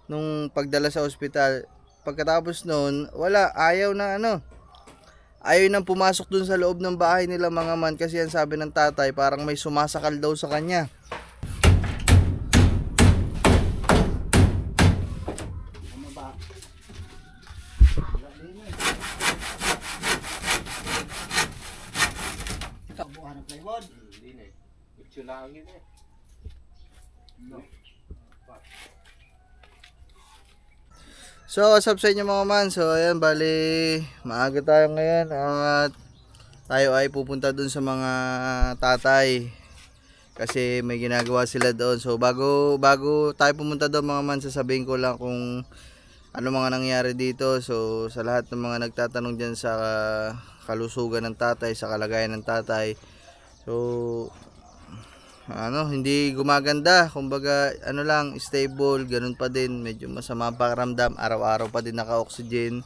nung pagdala sa ospital. Pagkatapos noon, wala, ayaw nang pumasok dun sa loob ng bahay nila mga man, kasi ang sabi ng tatay parang may sumasakal daw sa kanya. Ano ba? Kabuhan ng plywood. Hindi na eh. Gusto lang yun eh. No. So, what's up sa inyo mga man? So, ayan, bali, maaga tayo ngayon at tayo ay pupunta dun sa mga tatay kasi may ginagawa sila doon. So, bago tayo pumunta doon mga man, sasabihin ko lang kung ano mga nangyari dito. So, sa lahat ng mga nagtatanong dyan sa kalusugan ng tatay, sa kalagayan ng tatay. So, hindi gumaganda, kumbaga lang, stable, ganun pa din, medyo masama pakiramdam, araw-araw pa din naka-oxygen.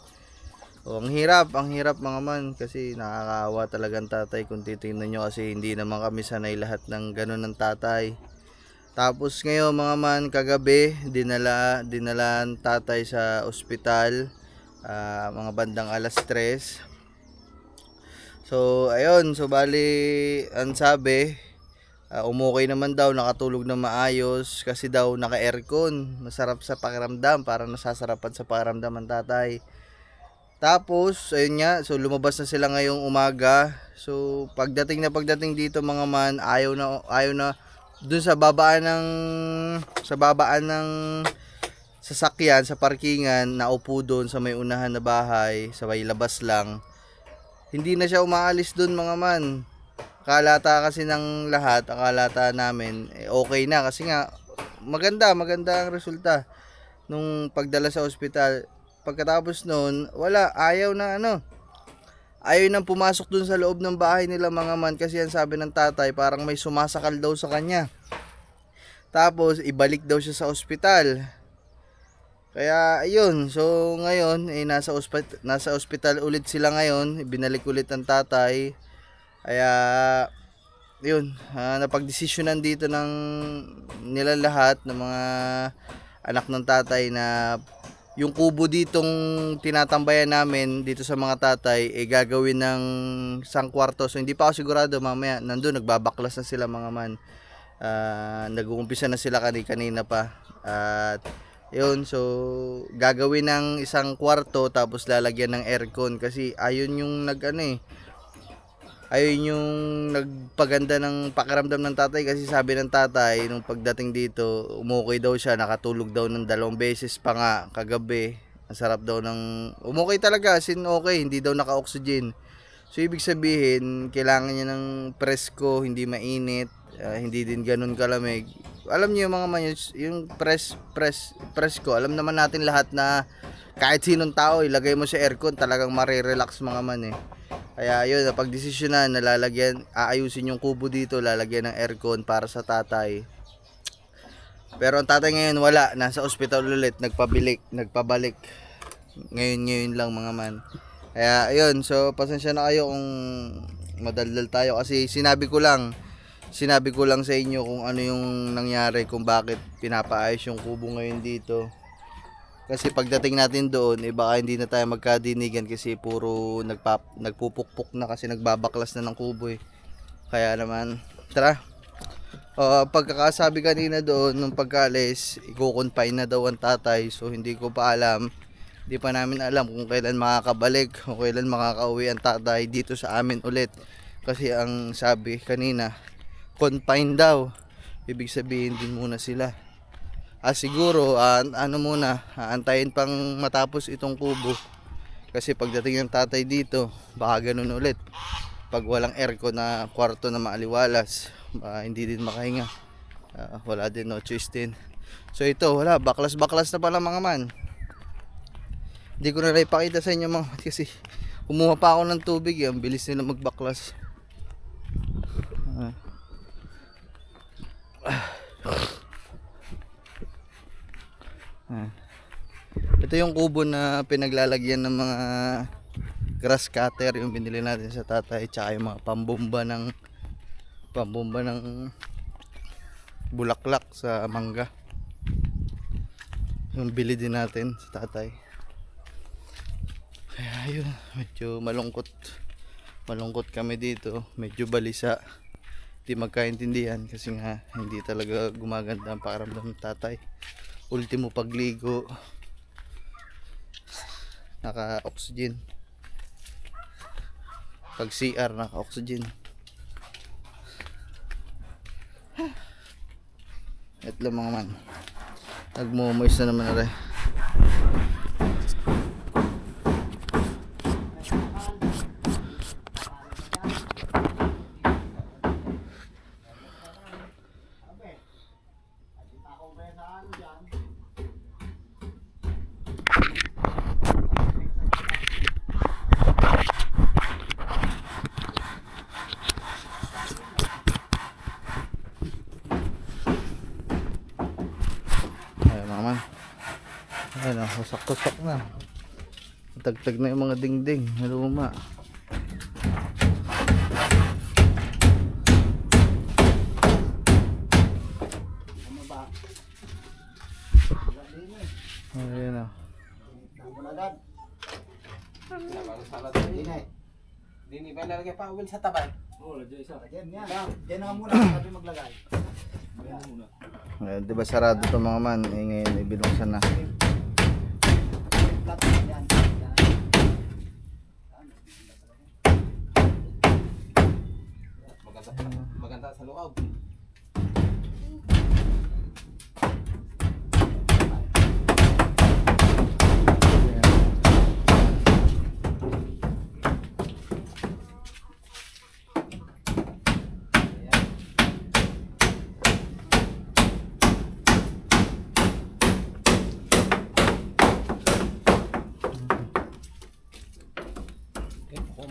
O, ang hirap mga man, kasi nakakaawa talagang tatay kung titingnan nyo, kasi hindi naman kami sanay lahat ng ganun ng tatay. Tapos ngayon mga man, kagabi dinala ang tatay sa ospital, mga bandang alas 3. So ayun, so bali ang sabi, umukay naman daw, nakatulog na maayos kasi daw naka-aircon. Masarap sa pakiramdam, parang nasasarapan sa pakiramdam ang tatay. Tapos, ayun nga, so lumabas na sila ngayong umaga. So, pagdating dito mga man, ayaw na dun sa babaan ng sasakyan, sa parkingan, naupo doon sa may unahan na bahay, sa may labas lang. Hindi na siya umaalis doon mga man. Akalata kasi ng lahat, akalata namin, okay na kasi nga maganda ang resulta nung pagdala sa ospital. Pagkatapos noon, wala, ayaw nang pumasok dun sa loob ng bahay nila mga man, kasi ang sabi ng tatay parang may sumasakal daw sa kanya. Tapos ibalik daw siya sa ospital. Kaya ayun, so ngayon nasa ospital ulit sila ngayon, binalik ulit ng tatay. Kaya yun, napagdesisyonan dito ng nila lahat ng mga anak ng tatay na yung kubo ditong tinatambayan namin dito sa mga tatay gagawin ng isang kwarto. So hindi pa ako sigurado, mamaya nandun nagbabaklas na sila mga man. Nag-uumpisa na sila kanina pa. At yun, so gagawin ng isang kwarto tapos lalagyan ng aircon, kasi ayun yung ayun yung nagpaganda ng pakiramdam ng tatay, kasi sabi ng tatay nung pagdating dito, umukay daw siya, nakatulog daw ng 2 beses pa nga kagabi. Ang sarap daw ng umukay talaga, as in okay, hindi daw naka-oxygen. So ibig sabihin, kailangan niya ng presko, hindi mainit, hindi din ganun kalamig. Alam niyo yung mga man, yung presko, alam naman natin lahat na kahit sinong tao ilagay mo sa aircon, talagang marirelax mga man eh. Kaya yun, napagdesisyonan na aayusin yung kubo dito, lalagyan ng aircon para sa tatay. Pero ang tatay ngayon wala, nasa ospital ulit, nagpabalik. Ngayon lang mga man. Kaya ayun, so pasensya na kayo kung madaldal tayo, kasi sinabi ko lang sa inyo kung ano yung nangyari, kung bakit pinapaayos yung kubo ngayon dito. Kasi pagdating natin doon, baka hindi na tayo magkadinigan, kasi puro nagpupukpok na, kasi nagbabaklas na ng kubo eh. Kaya naman, tara. Pagkakasabi kanina doon, nung pagkaalis, i-confine na daw ang tatay. So hindi ko pa alam. Hindi pa namin alam kung kailan makakabalik, kung kailan makakauwi ang tatay dito sa amin ulit. Kasi ang sabi kanina, confine daw. Ibig sabihin din muna sila. Siguro muna, antayin pang matapos itong kubo, kasi pagdating ng tatay dito baka ganun ulit, pag walang aircon na kwarto na maaliwalas, hindi din makahinga. Wala din, no choice din. So ito, wala, baklas na pala mga man. Hindi ko na ipakita sa inyo mga man, kasi kumuha pa ako ng tubig ang bilis nila magbaklas. Ito yung kubo na pinaglalagyan ng mga grass cutter, yung binili natin sa tatay, tsaka yung mga pambomba ng bulaklak sa mangga. yung bili din natin sa tatay. Kaya ayun, medyo malungkot kami dito, medyo balisa, di magkaintindihan kasi nga hindi talaga gumaganda ang pakiramdam ng tatay. Ultimo pagligo, naka-oxygen, pag CR naka-oxygen. Ito mga man, nagmumoist na naman rin. Ayun o, wasak-wasak na. Tagtag na yung mga dingding, luma. Ayun o. Dini ba nalagay pa uwil sa tabay? Oo, lagyan isa. Diyan na muna, sabi maglagay. Ayun, diba sarado to mga man, eh, ngayon ibinuksan na. Maganda sa loob.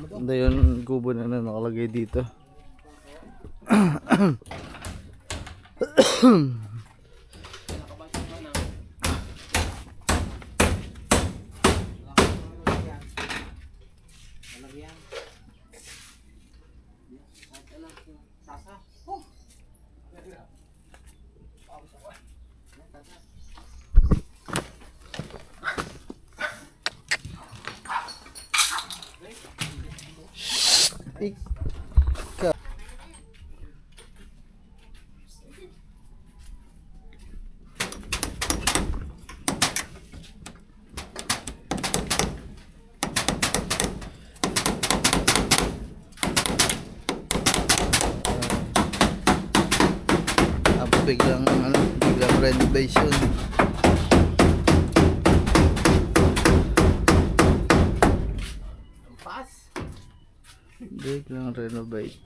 Ganda yun, kubo na nakalagay dito. Ika. Biglang renovation. Biglang renovate.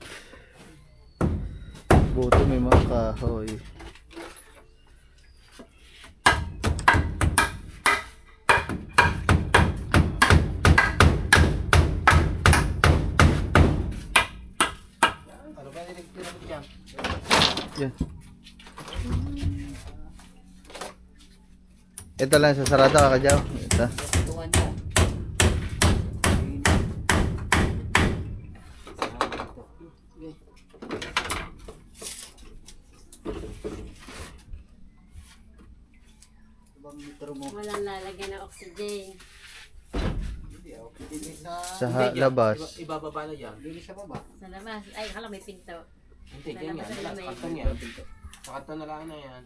Buto may mga kahoy. Ano ba niligtiran mo dyan? Yan. Ito lang sa sarada kakadyaw. Ito. Walang lalagyan ng oxygen. Sa labas. Ibababa na dyan. Hindi sa baba. Sa labas. Ay, akala may pinto. Hindi, dyan yan. Sa Sa lamay. kanton yan. Sa kanton na lang na yan.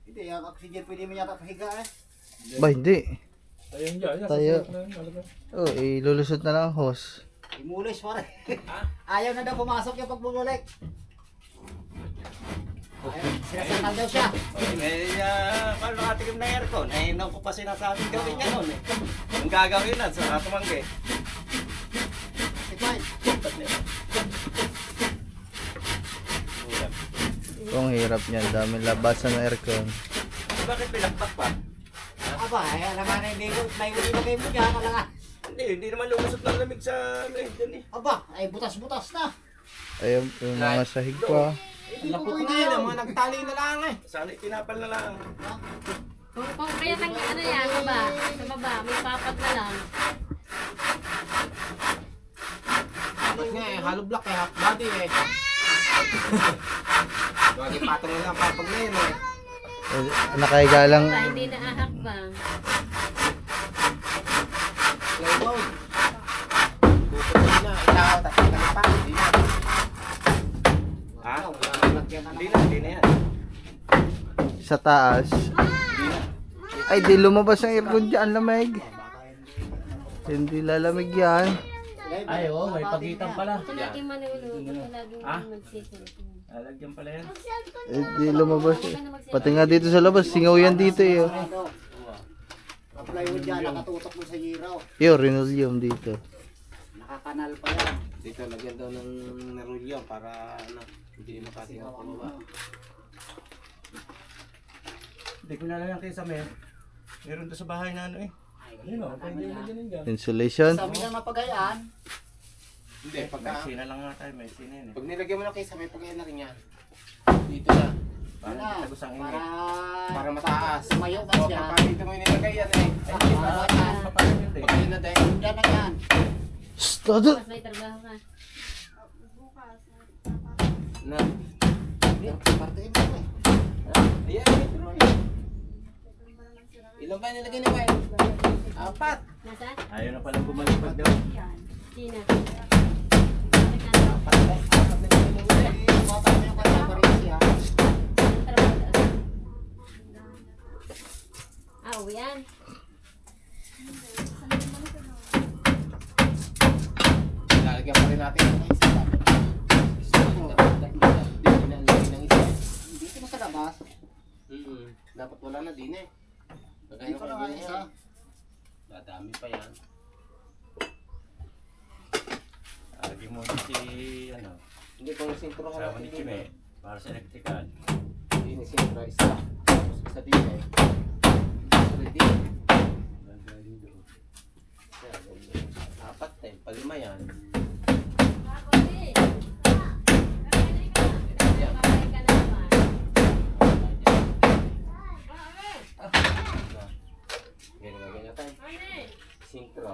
Hindi, ang oxygen pwede mo yata pahiga eh. Ba, hindi. Ayun dyan. Tayo. Oh, ilulusot na lang ang hose. Imulis pare. Ayaw na daw pumasok yung pagbumulik. Sinasakal daw siya. Paano nakatikim na aircon? Eh, nung ko pa sinasabing gawin niya nun eh. Yung gagawin na, sa tumanggi. Fine. Ang hirap niyan, daming labasan ng aircon. Bakit pinagpak pa? Aba, alam nga na hindi ko, may ilagay mo dyan, alam. Hindi naman lumusot ng lamig sa dyan eh. Aba, ay butas-butas na. Ayun, yung mga sahig pa. Lapot na yan. Ang mga nagtali na lang eh. Sana itinapal na lang. Kung kaya tang ano yan, baba. Sa baba, may papat na lang. Dapat nga eh. Hollow block eh. Half body eh. Lagi patong na lang papag na yun eh. Nakahiga lang. Hindi na ahakbang. Playboy. Bukod na. Ikaw, tatanggalin pa. Hindi na. Ha? Lagyan na Hindi naman. na yan. Sa taas. Ay, di lumabas ang aircon dyan, lamig. Hindi lalamig yan. Ay, oo, may pagitan pala. Ito lagi manulog. Ito lagi magsisilip. Lalagyan pala yan. Eh, di lumabas eh. Pati nga dito sa labas, singaw yan dito eh. oh. Ano? Ang plywood dyan, nakatutok mo sa hiraw. Yo, linoleum dito. Nakakanal pa yan. Dito, lagyan daw ng narulyo para ano, hindi makatingin ako baba. Hindi ko nalang kayo sa mer. Meron doon sa bahay na ano eh. Yun o, pwede na ganun yan. Insulation. Sabi na mapagayaan. Hindi, May pagka... sina lang nga tayo, may sina yun eh. Pag nilagyan mo na kayo sa may pagkain na rin yan. Dito na. Parang Wala. hindi tagos ang Para... init. Para mataas. Tumayo ka O, siya. pagka dito mo yung nilagay yan eh. Ay, Ah, dito. ah, Papalit yun eh. Pagkain na din. Yan na yan. Stop! Mas may trabaho ka. Na. Partiin mo eh. Ayan, ito mo yun. Ilan ba nilagay ni Mike? 4. Nasaan? Ayaw na palang bumalik daw. Sina. Apat na nilagay ni Mike. Bata mo yung kanya parin siya. Uwian. Lalagyan pa rin natin ng isa. Hindi na lagay ng isa. Dito mo sa labas. Dapat wala na din eh. Dito na nga isa. Dadami pa yan. Lagi mo si ano. Hindi ko sintro ka Kasama ni Chime. Para sa electrical. Hindi ni sintro isa. Tapos isa din eh. Ready. Gagaling doon. Apat eh. Palima yan. Ganyan tayo. Sintro.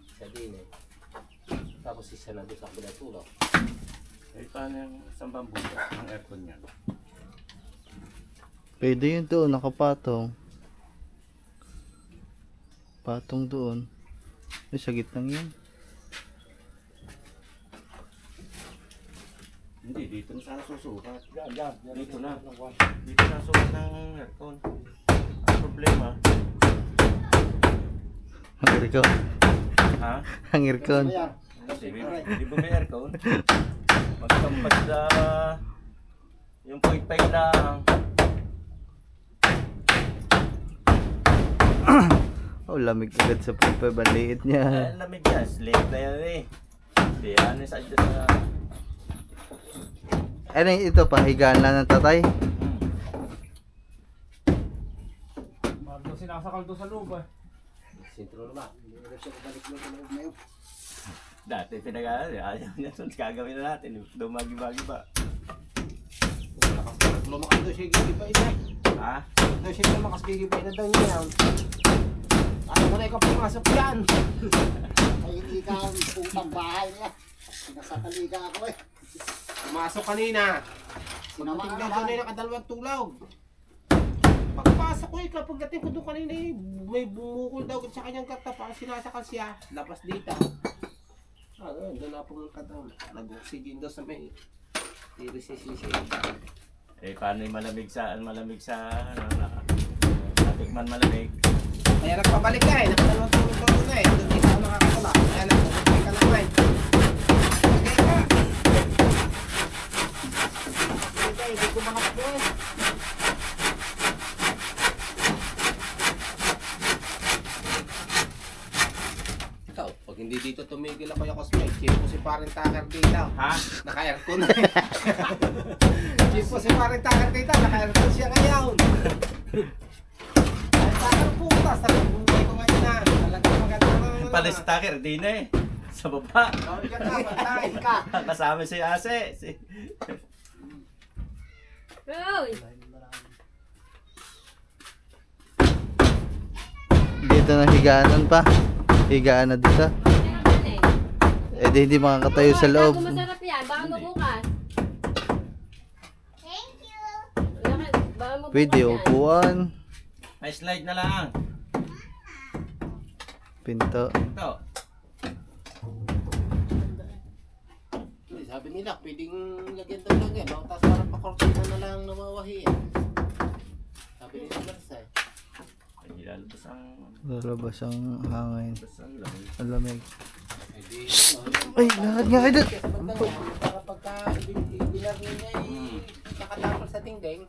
Isa din eh. Tapos isa na doon sa kabilang tulog. Eh, paano yung isang bambuto? Ang aircon niya. Pwede yun doon, nakapatong. Patong doon. Ay, sa gitnang yan. Hindi, dito na sana susukat. Yan, yan. Dito na. Dito na sukat ng aircon. Ang problema. Ang aircon. Ha? Ang aircon. Ayan. Hindi ba may aircon? Magkampas na yung pay lang. Oh, lamig agad sa pagpay. Banliit niya. Ay, lamig yan. Slate na yan eh. Hindi, ano sa dyan sa... Ano ito, pahigaan lang ng tatay? Mardo sinasakal doon sa loob eh. Sintro na ba? Balik mo sa loob na yun. Dati pinag-aaral eh. Ayaw niya. So, gagawin na natin. Dumagi-bagi ba? Lumakas daw siya gigiba isa. Ha? Daw siya lumakas gigiba na daw niya yan. Ano ko na ikaw pumasok yan? Ay, hindi ka ang putang bahay niya. Sinasakaliga ako eh. Pumasok kanina. Sinama Pagdating ka daw naman. doon ay nakadalawang tulaw. Pagpasok ko ikaw, pagdating ko doon kanina eh, may bumukol daw sa kanyang karta para sinasakal siya. Labas dito. Doon na pumunta daw. Nag-oxygen daw sa may irisisisi. Eh, paano yung malamig sa... Malamig sa... Ano, natikman malamig. Kaya nagpabalik ka eh, nakadalawang tulog na eh. Doon isa ako nakakatula. Kaya nagpabalik ka naman eh. Okay ka. Hindi ko makapag eh. Ikaw, pag hindi dito tumigil ako yung cosplay, chipo si parang takar dito. Ha? Naka-aircon na eh. Chipo si parang takar dito, naka-aircon siya ngayon. Ay, takar puta, sa buhay ko ngayon na. Talagang maganda na. Pala si Tucker, di na eh. Sa baba. Gawin ka na, patay ka. Kasama si Ase. Si... Uy! Dito na higaanan pa. Higaan na dito. Eh di hindi makakatayo sa loob. Bago masarap yan. Baka mabukas. Thank you. Baka Pwede, upuan, May slide na lang. pinto. Ito. Sabi nila, pwedeng lagyan daw lang yan. Tapos parang pakortina na lang na mawahi. Sabi nila Marsay. Ay, lalabas ang... Lalabas ang hangin. Lalabas ang lamig. Ang lamig. Ay, lahat nga kayo. Kaya sa bandang yan, para pagka ibinar niya nakatapal sa dingding,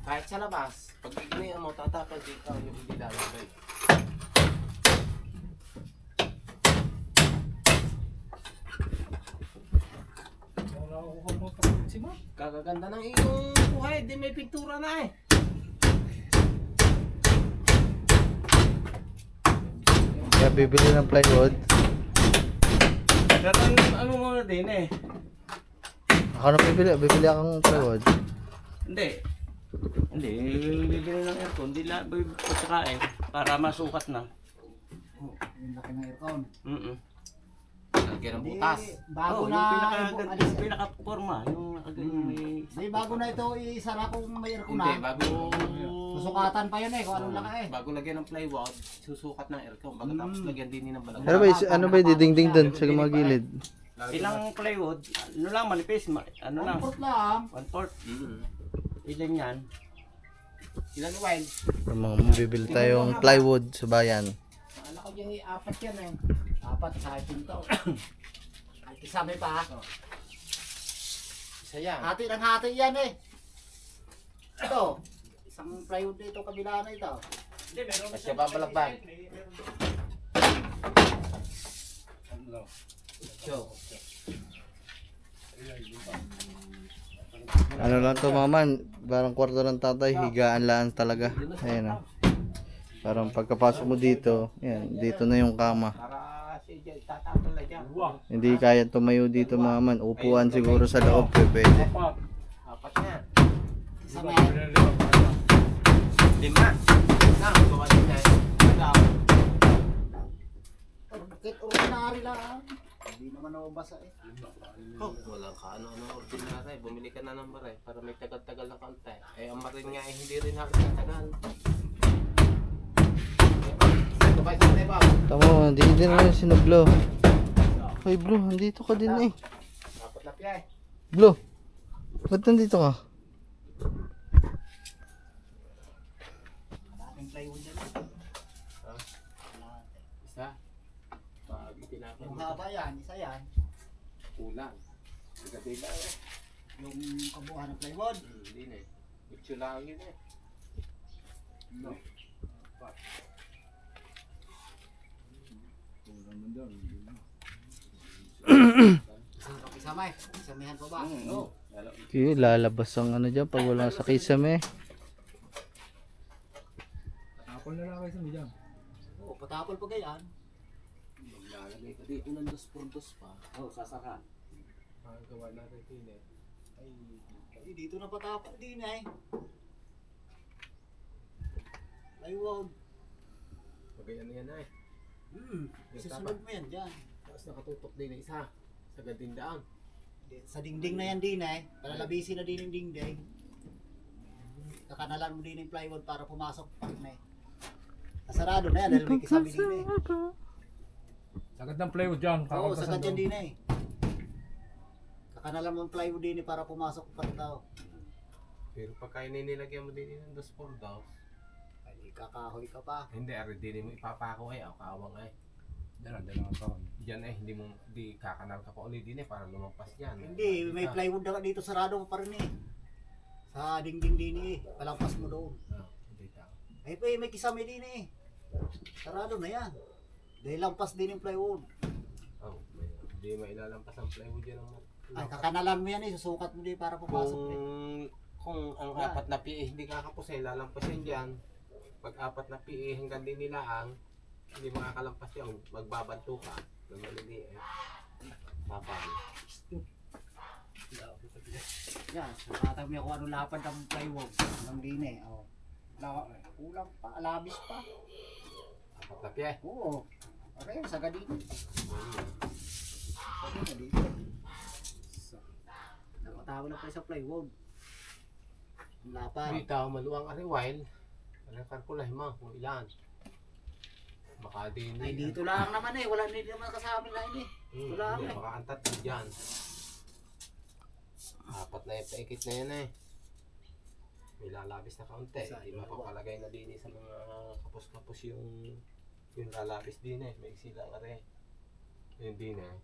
kahit sa labas, pag ignayan mo, tatapal dito yung hindi lalabay. Wala ako kumapag si Ma'am. Kagaganda ng iyong buhay, di may pintura na eh. Kaya bibili ng plywood. Pero ano muna din eh. Ako na bibili akong plywood. Hindi. Hindi, bibili ng aircon. Hindi lang pagkakain para masukat na. Yung laki ng aircon. Lagyan ng butas. Bago Oh, na yung pinaka-forma. Yung may... May bago na ito isara kung may aircon Hindi, na. bago... Susukatan pa yun eh kung anong laki eh. Bago lagyan ng plywood, susukat ng aircon. Bago tapos lagyan din ng balagay. Ano ba yung didingding dun sa mga gilid? Ilang plywood, ano lang manipis, ano lang, Comfort lang. 1/4. Ilan yan? Ilan wild? Para mga bibili tayong plywood sa bayan. Akala ko yung apat yan eh. Apat sa pinto. Ay kisame pa. Isa yan. Hati ng hati yan eh. Ito. Isang plywood dito kabila na ito. Mas siya babalakban. So, Ano lang to maman, parang kwarto ng tatay, higaan lang talaga. Ayan ah. Parang pagkapasok mo dito, yan, dito na yung kama. para siya tatapal na dyan. Hindi kaya tumayo dito maman, upuan siguro sa loob, pwede. Apat. Apat na. Kisame. Lima. Na, gawa din na. Kit ordinary lang. Hindi naman ako basa eh. Oh, walang kaano-ano ordinary. Bumili ka na ng maray para may tagal-tagal na kaunti. Eh, ang marin nga eh, hindi rin halos tagal. Sabay sa tayo ba? Tama, hindi din na yung sinublo. Ay bro, nandito ka din eh. Apat na piya eh. Bro, ba't nandito ka? Maraming plywood yan. Isa. Pag itinapon Yung mo, haba yan, isa yan. kulang. Gabi na eh. Yung kabuuan ng plywood. Hindi na eh. Picture lang yun eh. Isang kapisame. Kisamihan pa ba? Oo. Okay, lalabas ang ano dyan pag wala sa kisame. Apple na lang kayo sa midang. Oo, patapol pa ganyan. Maglalagay ka dito ng 2x2 pa. Oh, sasaka. Ang gawa natin din eh. Ay, dito na patapol din eh. Plywood. Magayan na yan eh. Susunod mo yan dyan. Tapos nakatutok din na isa. Sa gandindaan. Sa dingding na yan din eh. Palalabisin na din yung dingding. Kakanalan mo din yung plywood para pumasok pa na eh. Nasarado na yan dahil may kisame din eh. Sagad ng plywood dyan. Oo, Kakaltasan sagad yan doon. din eh. Kakanalan mo yung plywood din eh para pumasok pa tao. Pero pagka nilagyan mo din ng 2x4 daw. Ay, kakahoy ka pa. Hindi, ari din mo ipapako eh. O kawang eh. Dala ang taon. Diyan eh, hindi kakanal ka pa ulit din eh para lumampas yan. Hindi, may plywood na dito sarado mo pa rin eh. Sa dingding din eh. Palampas mo doon. Hindi tao. Ay, may kisame din eh. Sarado na yan. Dahil lampas din yung plywood. Oh, hindi mailalampas ang plywood yan ang Ay, kakanalan mo yan eh. Susukat mo din para pumasok eh. kung ang apat na PE hindi kakapos eh, lalampas yan dyan. Pag apat na PE hanggang din nila ang hindi makakalampas yan, magbabanto ka. Ng malili eh. Tapang. Yan, nakatag mo kung ano lapad ng plywood. Hanggang din eh. Oh. Kulang pa, alabis pa. Apat na PE. Oo. Okay, sagad din. Sagad dito. Nakatawa na pa sa plywood. Lapan. Dito, maluwang ariwain. Walang kalkulay mo kung ilan. Baka din. Ay, dito lang naman eh. Wala din naman kasama na eh. Wala Hindi, eh. baka ang tatlo dyan. Apat na yung paikit na yan eh. May lalabis na kaunti. Hindi mapapalagay na din sa mga kapos-kapos yung lalabis din eh. May sila ka rin. Yun din eh.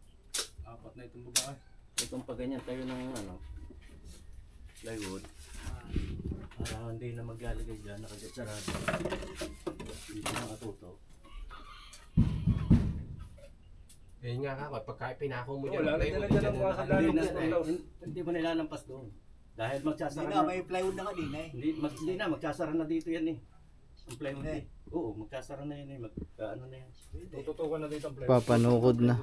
Apat na itong babae. Itong pag ganyan tayo ng ano, plywood. Para hindi na maglalagay dyan, nakagat-sarado. Dito na katuto. Yun nga ka, pagka pinako mo Wala dyan, na plywood, talaga dyan ng na mga nakalagay lalong yan eh. Hindi mo nilalampas doon. Dahil Hindi magsasara na, na. may plywood na nga din eh. Hindi na, magsasara na dito yan eh. Ang plywood eh. Oo, magsasara na yun eh. Ano na yan. Tututukan na dito ang play. Papanukod na.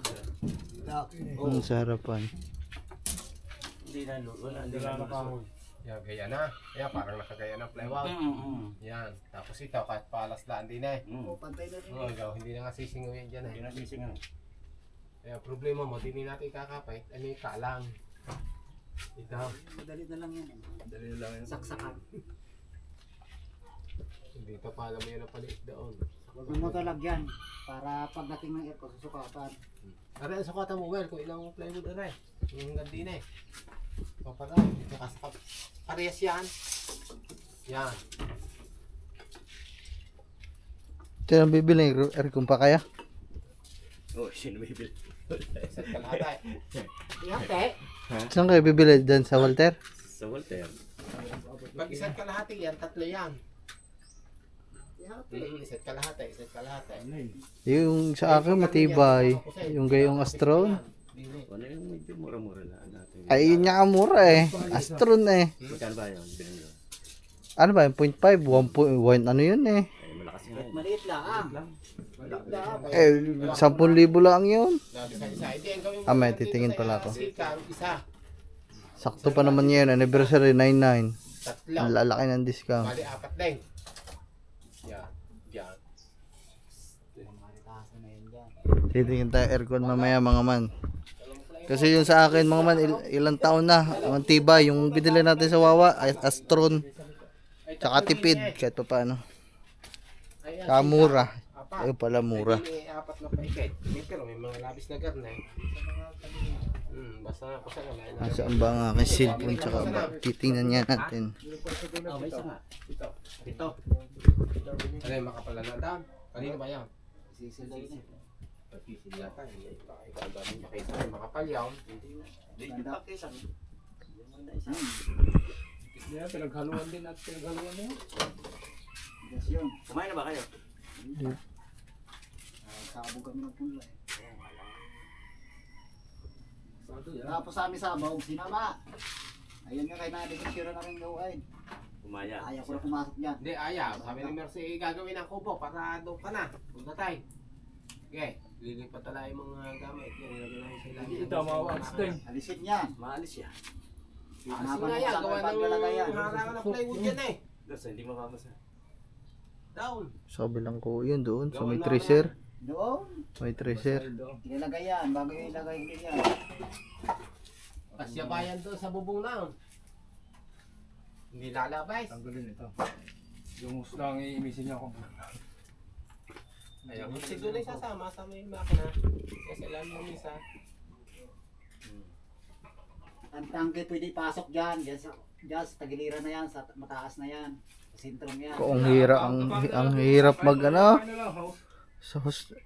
Oo. Ang sa harapan. Hindi na, wala. Hindi Wala na na kahoy. Yan, gaya na. Yan, parang nakagaya ng plywood. Yan. Tapos ito, kahit palaslaan din eh. Pantay na rin Oh, eh. ikaw, hindi na nga sisingawin dyan Hindi eh. na sisingan. Kaya problema mo, hindi natin kakapit. Ano yung kalang? Ito. Madali na lang yan. Dali na lang yun. Saksakan. Dito pa alam mo yun ang palit doon. Huwag mo talagyan para pagdating ng aircon susukatan. Ano ang sukatan mo, well, kung ilang plywood na eh. Yung gandi na eh. Paparay, nakasakap. Parehas yan. Yan. Ito ang bibili ng aircon pa kaya? Oo, sino may bil? Isa't kalahata eh. Iyate. Saan kayo bibili? Dyan sa Walter? Sa Walter. Pag isa't kalahati yan, tatlo yan. Iyate. Isa't kalahati, isa't kalahati. Yung sa akin matibay. Yung gayong Astron. Ano yung medyo mura-mura na natin? Ay, yun nga ang mura eh. Astron eh. Magkano ba yun? Binili yun? Ano ba? 0.5? 1, ano yun eh? Ay, malakas nga yun. Maliit lang ah. Maliit lang. Eh, 10,000 lang yun. Isa-isa. Hindi, ang gawin mo Ah, may dito titingin sa pala ako. Sikang, isa. Sakto pa naman yun. Anniversary 99. Tatlo. Ang lalaki ng discount. Bali, apat din. Yan. Yan. Maritasan na yun dyan. Titingin tayo aircon mamaya mga man. Kasi yung sa akin mga man, ilang taon na. Ang tibay. Yung binili natin sa Wawa, Astron. Tsaka tipid. Kahit pa paano. Ayan, Kamura. apat. Ayun pala mura. May apat na paikit. Pero may mga labis na garne. Basta ako sa kanila. Nasaan ba ang aking cellphone? Tsaka ba? Titingnan niya natin. Oh, may isa nga. Ito. Ano yung makapala na daan? Kanino ba yan? Sisilay na. Pagkisil yata. Ikaw ang dami makita. Yung makapal yan. Hindi, Ganda. isa. Yeah, pinaghaluan din at pinaghaluan na yun. Yes yun. Kumain na ba kayo? Sabog kami ng pula eh. Sabi yan. Tapos sa amin sabaw, sinama. Ayun nga kay Nadik, sira na rin gawin. Kumaya. Ayaw ko na pumasok dyan. Hindi, ayaw. Sabi ni Mercy, gagawin ang kubo para doon ka na. Punta tayo. Okay. Lilipat tala yung mga gamit. Yan, nilagay namin sa ilalim. Ito, mga wax din. Alisin yan. Maalis yan. Kasi nga yan, gawa ng harangan ng plywood yan eh. Kasi hindi mababasa. Down. Sa kabilang ko yun doon. Sa may tracer. Doon. May tracer. Inilagay yan. Bago yung ilagay din yan. Pasya bayan doon sa bubong na. Hindi lalabas. Tanggalin ito. Yung hus lang iimisin niya ako. Ayaw, siguro na isasama sa may makina. Kasi alam mo isa. Ang tangke pwede pasok dyan. Dyan sa tagiliran na yan. Sa mataas na yan. Sa sintrom yan. Ang hirap, ang hirap mag ano. Sa host,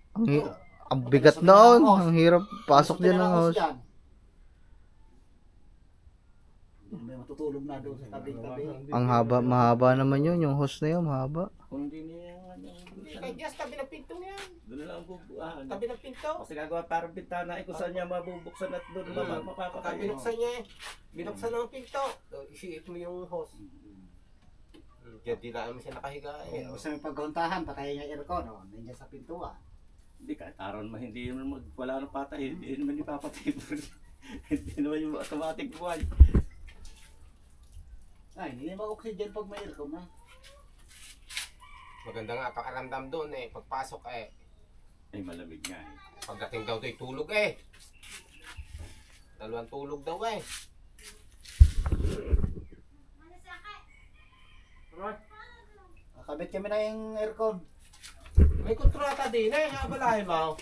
ang bigat noon. Ang hirap pasok din ng host. Hindi may matutulog na doon sa tabi-tabi. Ang mahaba naman yun. Yung host na yun, mahaba. Kung hindi niya Hindi ka just tabi ng pinto niya. doon na lang ang bubuan. Tabi ng pinto. Kasi gagawa parang bintana kung saan niya mabubuksan at doon Pagka mapapakain. binuksan niya eh. Binuksan ng pinto. Isiit mo yung hose. Kaya di lang siya nakahiga eh. Gusto may paghuntahan, patayin yung aircon. Oh, nandiyan sa pintuan. Hindi kahit araw naman hindi naman wala nang patay. Hindi naman ipapatay. Hindi naman yung automatic buwan. Ay, hindi mag-oxygen pag may aircon na. Maganda nga pakaramdam doon eh. Pagpasok eh. Ay malamig nga eh. Pagdating daw do'y tulog eh. Dalawang tulog daw eh. Nakabit kami na yung aircon. May kontrata din eh, abalahin mo.